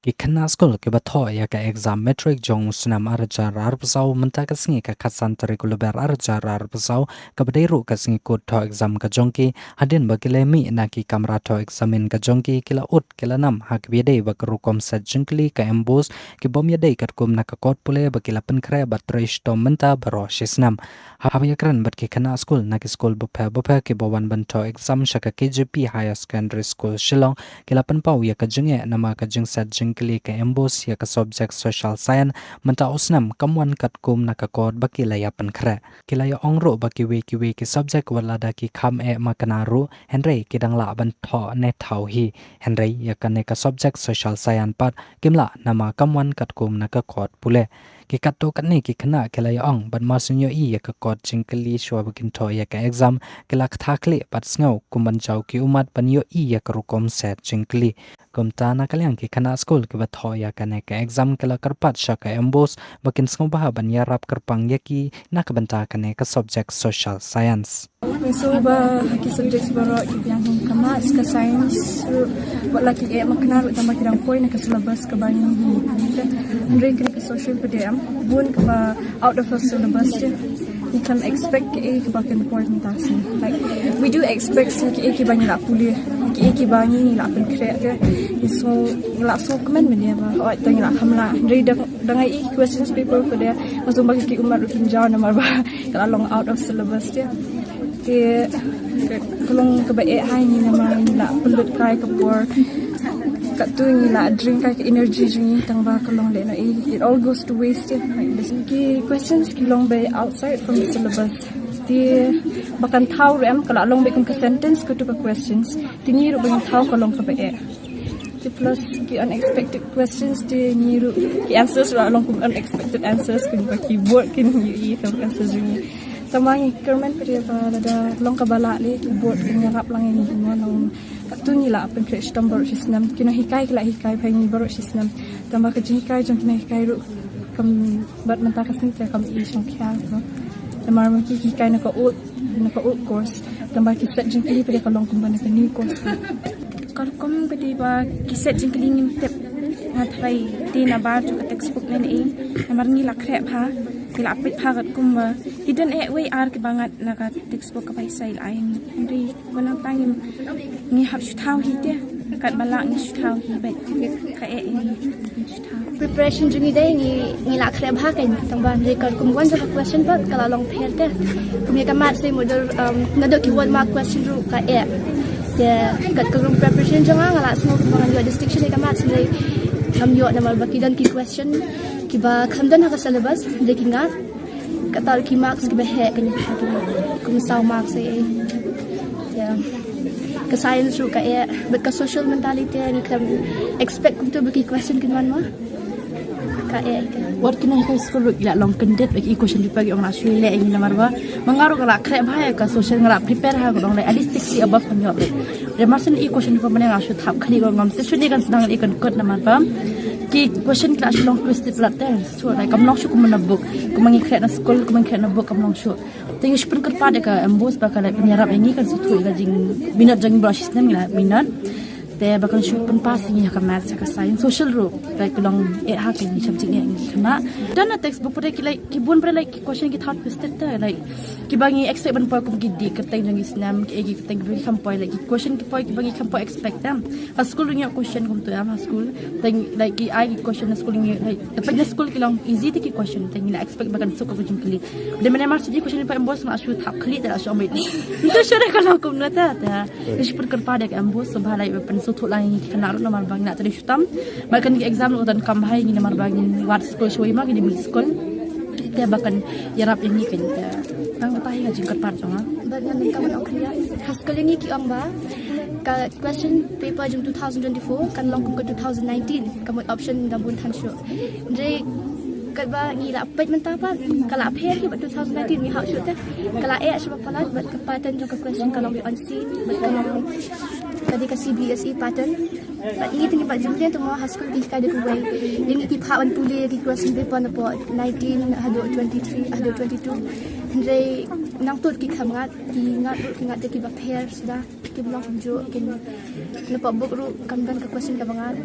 Kikana school ke batho ya ka exam metric jong sunam arja rar pasau menta ka singi ka khasan curricular arja rar pasau ka badairu ka singi code tho exam ka jongki hadin bagile mi na ki kamera tho examin ka jongki kila ut kila nam hak biade bakru kom sa jingkli ka embos ki bom ya dei kat kum na ka code pule bakila pen khre batrish to menta baro shisnam habya kran bat kikana school na ki school bopha ki bowan ban tho exam shaka KGP higher secondary school Shillong kila pen pau ya ka jinge nama ka jing sa kili ke embos ya ka subject social science menta usnam kamwan kat kum na ka kod bakila ya pen khre kila ya ongro bakiwe ki subject walada ki kham e makanaru henry kidang la ban tho ne thau hi henry ya ka ne ka subject social science pat kimla nama kamwan kat kum na ka kod pule ki katto katni ki khana kila ya ong ban masunyo i ya ka kod jingkali shwa bakin tho ya ka exam kila kthakli pat sngo kumban chau ki umat panyo i ya ka rukom set jingkali kumta na kalyang ki khana school ki batho ya kane ka exam kala karpat shaka embos bakin sngo baha ban yarap karpang yaki na ka banta kane ka subject social science so ba ki subject baro yang kama ska science wala ki makna tamba kirang point ka syllabus ka bani andre ka social pdm bun ka out of the syllabus you can expect ki bakin important task like we do expect ki bani la puli ki bani la pen create so la so comment media ba oi tang la hamla read dangai questions paper ko dia masuk bagi ki umar rutin jaw na marba kala long out of syllabus dia ke kalong ka ba hai ni naman la pulut kai ka por ka tu ni la drink kai energy jing tang ba kalong le na it all goes to waste like this ki questions ki long ba outside from the syllabus dia bakan thau rem kala long ba kun ka sentence ko to ka questions tingi ro ba thau kalong ka ba plus ki unexpected questions di niru ki answers ra long kum unexpected answers kun ba keyboard kin yi tam answers ni tamangi kerman pria ba da long ka bala le keyboard kin rap lang ni mo long tu ni la pen crash tam baro sisnam kina hikai kila hikai pa ni baro sisnam tamba ka hikai jong kina hikai ru kam bat menta ka sing ta kam i shong kya ko tamar ma ki hikai na ka ut course tamba ki set jing ki pria ka long kum ba na ka new course kalkom gadi ba kiset jingling tep ngathai tina ba chu ka textbook nen e namar ni la khrep ha kila apit ha gat kum ba hidden e way ar ki bangat na ka textbook ka paisai lai ri wala tangim ni hab shu thau hi te kat bala ni shu thau hi ba ka e ni preparation jungi dai ni la khrep ha kai tamba ri kal kum wan ka question ba kala long pher te kum ka mat se model na do ki word mark question ru ka e ya kat kerung preparation jangan ngala semua kembangan dua distinction ni kamat sendiri kami yo nama baki dan ki question ki ba khamdan ha ka syllabus lekin ngat katal ki marks ki ba he kan kum saw marks ya ka science ru ka ya but ka social mentality ni kam expect kum tu baki question kin wan ma ka what kena high school ila long kendet bagi question paper yang nak suile ini namar ba mangaru kala krep hai ka social ngara prepare ha gong lai alistic si above kan yo re marsen e question paper mane asu thap khali gong ngam se shuni kan sedang ikan kot namar ba ki question class long twisted flat there so like kam long shu kum na book kum mangi kret na school kum mangi kret na book kam long shu tengi spin kat pada ka embos ba kala penyarap ini kan situ ila jing minat jing brush system ila minat te bakal shoot pun pasti ni ka math ka science social ro like long e ha ki subject ni kena dan na textbook pare ki like ki bun pare like question ki thought twisted ta like ki bangi expect ban po kum ki di ka teng ngi snam ki ki teng ri kam po like ki question ki po ki bangi kam po expect them a school ni question kum tu am school teng like ki ai question na school ni like dapat na school ki long easy ti ki question teng ni expect bakan su ko jum kli de mena mar di question pa embos na shoot thap kli ta so mai itu sure ka long kum na ta is pun ker pa de embos so bhalai pen so thulai ni kena ru namar bang nak tadi shutam makan ki exam utan kam hai ni namar bang wat school show ma ki di school te bakan yarap ini kan ta ang tahi ga jingkat par songa but yang kam nak clear haskal ni ki amba ka question paper jum 2024 kan long kum ke 2019 kam option da bun than show je kat ba ni la pet menta pa kala phe ki 2019 ni hak shoot te kala e sebab palat but ke pattern jong ka question kalau on scene but kalau tadi ka CBSE pattern Ini tinggi pak jumlah tu mau hasil di kada kuai. Yang iki pawan pulih di question paper na po 19 hado 23 hado 22. Hendai nang tu ki khamat ki ngat ki ba pair sudah ki belong jo ki na po book ru kamdan ke question ka bangat.